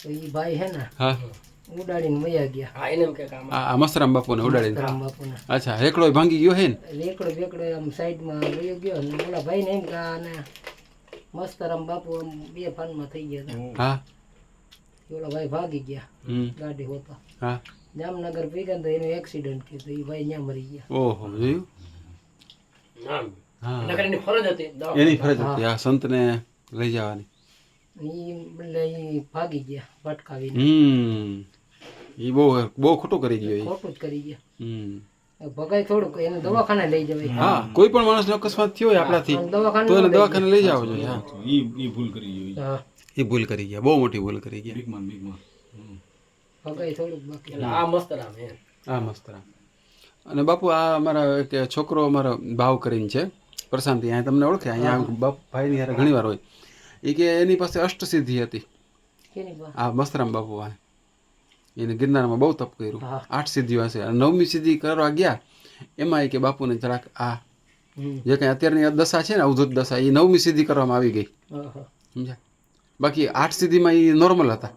તો એ ભાઈ હે ને હા ઉડાડીને વયા ગયા. હા એને એમ કે કામ આ મસ્તરામ બાપુને ઉડાડીને. રામ બાપુને અચ્છા એકડો ભાંગી ગયો હે ને? રેકડો બેકડો આમ સાઈડમાં વયો ગયો અને ઓલા ભાઈને એમ કે આને મસ્તરામ બાપુ આમ બે ફાનમાં થઈ ગયા હતા. હા ઓલા ભાઈ ભાગી ગયા ગાડી હોતા. હા જામનગર ભેગા તો એનું એક્સિડન્ટ થયું તો એ ભાઈ ત્યાં મરી ગયા. ઓહો જોયું. નામ હા એની ફરજ હતી એની ફરજ હતી આ સંતને લઈ જવાની. એટલે એ ભાગી ગયા ભટકાવીને. એ બહુ ખોટું કરી ગયો એ. ખોટું જ કરી ગયા. હમ ભગાઈ થોડુંક એને દવાખાને લઈ જવાય. હા કોઈ પણ માણસનો અકસ્માત થયો હોય આપણાથી દવાખાને તો એને દવાખાને લઈ જાવ જોઈએ. હા ઈ ભૂલ કરી ગઈ. હા એ ભૂલ કરી ગયા, બહુ મોટી ભૂલ કરી ગયા. બીગમાં ભગાઈ થોડુંક બાકી. એટલે આ મસ્ત રામ હે હા મસ્ત રામ. અને બાપુ આ અમારા એક છોકરો અમારો ભાવ કરીને છે પ્રશાંતિ, અહીંયા તમને ઓળખે, અહીંયા બાપ ભાઈની યાર ઘણી વાર હોય. એ કે એની પાસે અષ્ટસિદ્ધિ હતી કેની બા? આ મસ્તરામ બાપુ. આ એને ગિરનારમાં બહુ તપ કર્યું, હા. 8 સિદ્ધિઓ હશે. અને 9મી સિદ્ધિ કરવા ગયા એમાં એ કે બાપુને જરાક આ જે કંઈ અત્યારની દશા છે ને અવધૂત દશા, એ 9મી સિદ્ધિ કરવામાં આવી ગઈ. સમજ્યા? બાકી 8 સિદ્ધિમાં એ નોર્મલ હતા.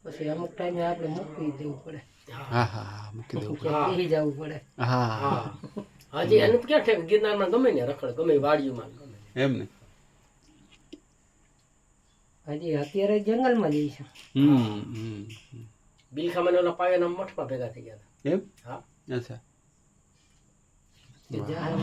પછી અમુક ટાઈમે આપણે મૂકી દેવું પડે. હા હા હા મૂકી દેવું પડે. બેસી જવું પડે. હા હા હજી એને તો ક્યાં છે ગિરનારમાં ગમે ને રખડે ગમે વાડીઓમાં ગમે એમ ને. હજી અત્યારે જંગલમાં જઈ છે. બિલખામાં ઓલા પાયાના મઠમાં ભેગા થઈ ગયા એમ? હતા. હા અચ્છા. કે જ્યાં